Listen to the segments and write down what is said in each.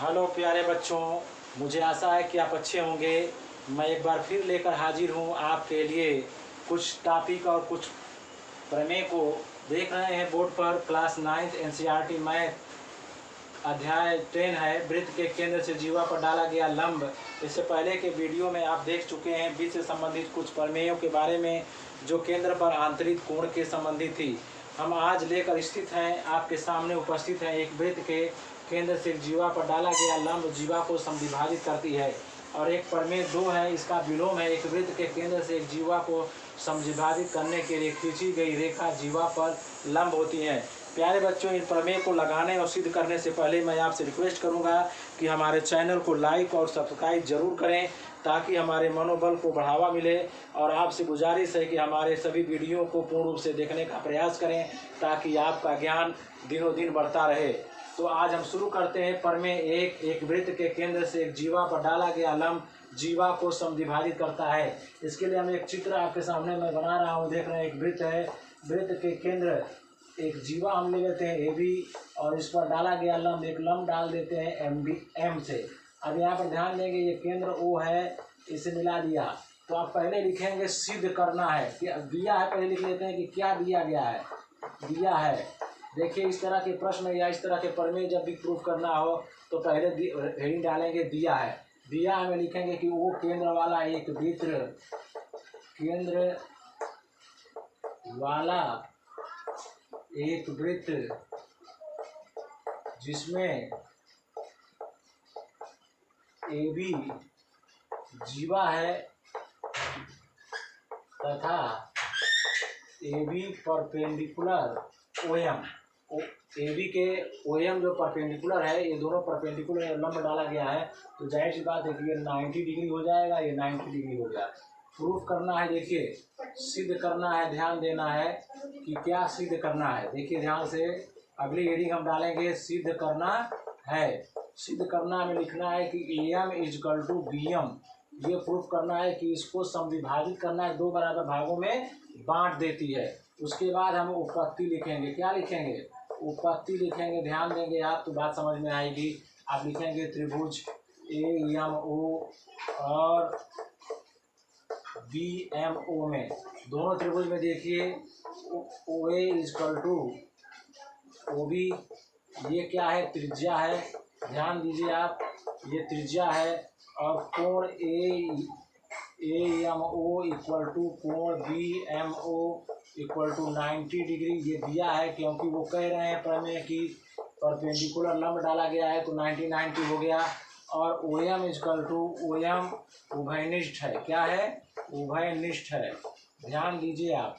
Hello प्यारे बच्चों, मुझे आशा है कि आप अच्छे होंगे। मैं एक बार फिर लेकर हाजिर हूँ आपके लिए कुछ टॉपिक और कुछ प्रमेय को। देख रहे हैं बोर्ड पर क्लास 9th NCERT मैथ अध्याय 10 है, वृत्त के केंद्र से जीवा पर डाला गया लंब। इससे पहले के वीडियो में आप देख चुके हैं वृत्त से संबंधित कुछ प्रमेयों के बारे में जो केंद्र पर आंतरिक कोण के संबंधित थी। हम आज लेकर स्थित हैं, आपके सामने उपस्थित हैं एक वृत्त के केंद्र से जीवा पर डाला गया लंब जीवा को समद्विभाजित करती है। और एक प्रमेय 2 है, इसका विलोम है। एक वृत्त के केंद्र से एक जीवा को समद्विभाजित करने के लिए खींची गई रेखा जीवा पर लंब होती है। प्यारे बच्चों, इन प्रमेय को लगाने और सिद्ध करने से पहले मैं आपसे रिक्वेस्ट करूंगा कि हमारे चैनल को लाइक और सब्सक्राइब जरूर करें ताकि हमारे मनोबल को बढ़ावा मिले। और आपसे गुजारिश है कि हमारे सभी वीडियो को पूर्ण रूप से देखने का प्रयास करें ताकि आपका ज्ञान दिनों दिन बढ़ता रहे। तो आज हम शुरू करते हैं प्रमेय 1। एक वृत्त के केंद्र से एक जीवा पर डाला गया लंब जीवा को समद्विभाजित करता है। इसके लिए हम एक चित्र आपके सामने मैं बना रहा हूँ। देख रहे हैं एक वृत्त है, वृत्त के केंद्र एक जीवा हम ले लेते हैं AB और इस पर डाला गया लंब एक लंब डाल देते हैं M से। अब यहाँ पर ध्यान देंगे ये केंद्र O है, इसे मिला दिया। तो आप पहले लिखेंगे सिद्ध करना है कि दिया है, पहले लिख लेते हैं कि क्या दिया गया है। दिया है, देखिए इस तरह के प्रश्न या इस तरह के प्रमेय जब भी प्रूफ करना हो तो पहले हेडिंग डालेंगे दिया है। दिया है में लिखेंगे कि वो केंद्र वाला एक वृत्त, केंद्र वाला एक वृत्त जिसमें AB जीवा है तथा AB परपेंडिकुलर OM, AB के OM जो परपेंडिकुलर है, ये दोनों परपेंडिकुलर लंब डाला गया है। तो जाहिर सी बात है कि ये 90 डिग्री हो जाएगा, ये 90 डिग्री हो गया। प्रूफ करना है, देखिए सिद्ध करना है, ध्यान देना है कि क्या सिद्ध करना है। देखिए ध्यान से, अगली हेडिंग हम डालेंगे सिद्ध करना है। सिद्ध करना में लिखना है कि AM = BM। ये प्रूफ करना है कि इसको समद्विभाजित करना है, 2 बराबर भागों में बांट देती है। उसके बाद हम उत्पत्ति लिखेंगे। क्या लिखेंगे? उत्पत्ति लिखेंगे। ध्यान देंगे आप तो बात समझ में आएगी। आप लिखेंगे त्रिभुज AMO और BMO में, दोनों त्रिभुज में देखिए OA = OB। ये क्या है? त्रिज्या है। ध्यान दीजिए आप, ये त्रिज्या है। और कोण AMO = कोण BMO = 90 डिग्री ये दिया है, क्योंकि वो कह रहे हैं प्रमेय की परपेंडिकुलर लंब डाला गया है तो 90 हो गया। और OM = OM उभयनिष्ठ है। क्या है? उभयनिष्ठ है। ध्यान दीजिए आप,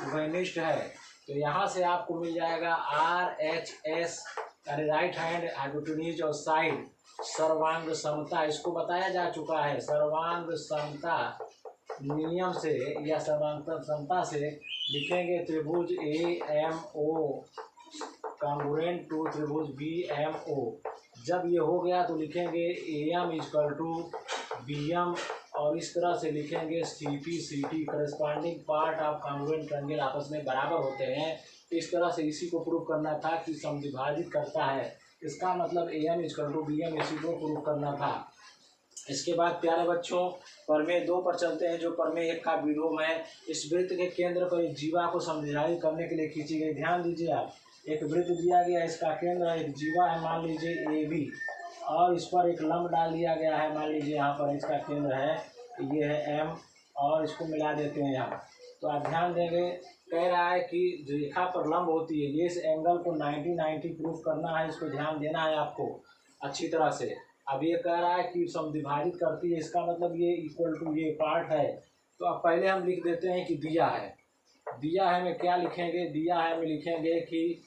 उभयनिष्ठ है। तो यहाँ से आपको मिल जाएगा RHS यानी राइट हैंड हाइपोटेन्यूज और साइड सर्वांग समता। इसको बताया जा चुका है सर्वांग समता नियम से या सर्वांग समता से लिखेंगे त्रिभुज AMO कॉन्ग्रुएंट टू त्रिभुज BMO। जब ये हो गया तो लिखेंगे AM = BM और इस तरह से लिखेंगे CP CT corresponding part of congruent triangle आपस में बराबर होते हैं। इस तरह से इसी को प्रूव करना था कि समद्विभाजित करता है। इसका मतलब AM = BM, इसी को प्रूव करना था। इसके बाद प्यारे बच्चों प्रमेय 2 पर चलते हैं जो प्रमेय 1 का विलोम है। इस वृत्त के केंद्र पर एक जीवा को समद्विभाजित करने के लिए खींची गई। ध्यान दीजिए आप, एक वृत्त दिया गया, इसका केंद्र एक जीवा है, मान लीजिए AB, और इस पर एक लंब डाल दिया गया है। मान लीजिए यहाँ पर इसका केंद्र है, ये है M और इसको मिला देते हैं यहाँ। तो आप ध्यान देंगे, कह रहा है कि जो रेखा पर लंब होती है ये इस एंगल को 90 प्रूफ करना है। इसको ध्यान देना है आपको अच्छी तरह से। अब ये कह रहा है कि समद्विभाजित करती है, इसका मतलब ये = ये पार्ट है। तो अब पहले हम लिख देते हैं कि दिया है। दिया है में क्या लिखेंगे? दिया है में लिखेंगे कि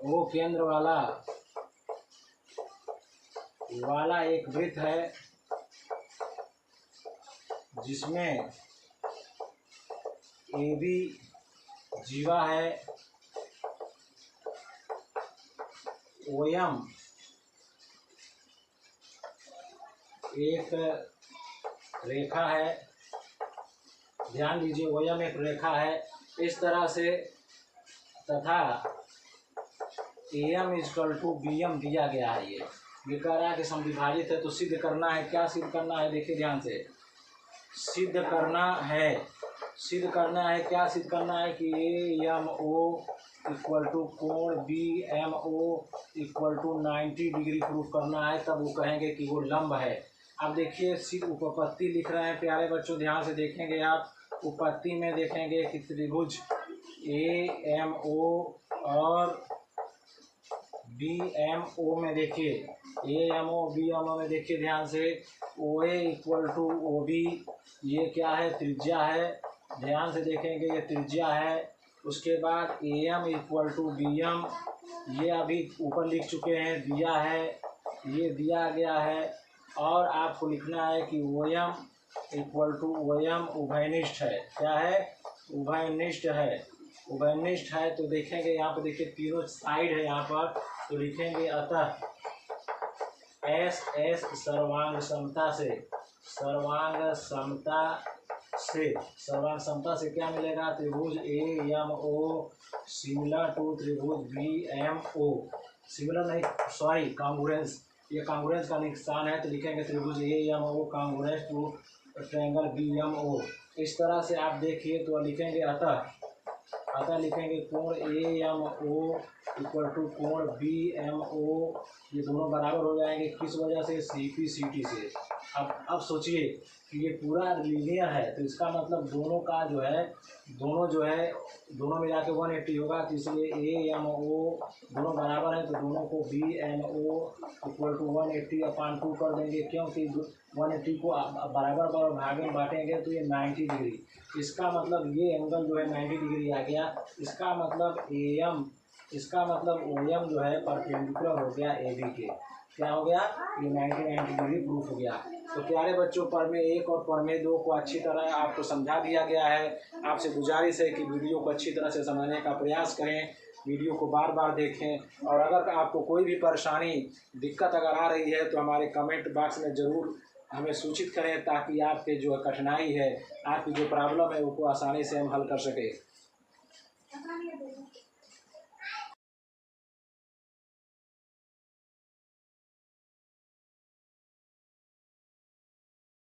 वो केंद्र वाला एक वृत्त है जिसमें AB जीवा है, OM एक रेखा है। ध्यान दीजिए, OM एक रेखा है इस तरह से, तथा AM इजकल टू BM दिया गया है। ये कह रहा है कि समविभाजित है तो सिद्ध करना है। क्या सिद्ध करना है, देखिए ध्यान से, सिद्ध करना है क्या सिद्ध करना है कि AMO इक्वल टू कोण BMO equal to 90 degree proof करना है। तब वो कहेंगे कि वो लंब है। अब देखिए सिद्ध उपपत्ति लिख रहे हैं प्यारे बच्चों, ध्यान से देखेंगे आप। उपपत्ति में देखेंगे कि त्रिभुज AMO और BMO में देखिए, AMO BMO में देखिए ध्यान से, OA इक्वल टू OB, ये क्या है, त्रिज्या है। ध्यान से देखेंगे ये त्रिज्या है। उसके बाद AM इक्वल टू BM, ये अभी ऊपर लिख चुके हैं, दिया है, ये दिया गया है। और आपको लिखना है कि OM इक्वल टू OM उभयनिष्ठ है। क्या है, उभयनिष्ठ है। उभयनिष्ठ है तो देखेंगे यहाँ पर, देखिए तीनों साइड है यहाँ पर, तो लिखेंगे अतः SS सर्वांग समता से क्या मिलेगा, त्रिभुज AMO सिमिलर टू त्रिभुज BMO, सिमिलर नहीं सॉरी कांग्रुएंस, ये कांग्रुएंस का निशान है तो लिखेंगे त्रिभुज AMO कांग्रुएंस टू ट्रायंगल BMO। इस तरह से आप देखिए तो लिखेंगे अतः लिखेंगे कोण AMO इक्वल टू कोण BMO, ये दोनों बराबर हो जाएंगे। किस वजह से, CP/CT से। अब सोचिए कि ये पूरा लीनियर है तो इसका मतलब दोनों का जो है दोनों मिला के 180 होगा। तो इसलिए AMO दोनों बराबर है तो दोनों को BMO इक्वल टू 180/2 कर देंगे, क्योंकि 180 को बराबर भाग में बांटेंगे तो ये 90 डिग्री। इसका मतलब ये एंगल जो है 90 डिग्री आ गया। इसका मतलब OM जो है परपेंडिकुलर हो गया AB के। क्या हो गया, ये 90 डिग्री प्रूफ हो गया। तो प्यारे बच्चों, प्रमेय 1 और प्रमेय 2 को अच्छी तरह आपको समझा दिया गया है। आपसे गुजारिश है कि वीडियो को अच्छी तरह से समझने का प्रयास करें, वीडियो को बार बार देखें। और अगर आपको कोई भी परेशानी दिक्कत अगर आ रही है तो हमारे कमेंट बॉक्स में ज़रूर हमें सूचित करें, ताकि आपके जो कठिनाई है, आपकी जो प्रॉब्लम है, उसको आसानी से हम हल कर सकें।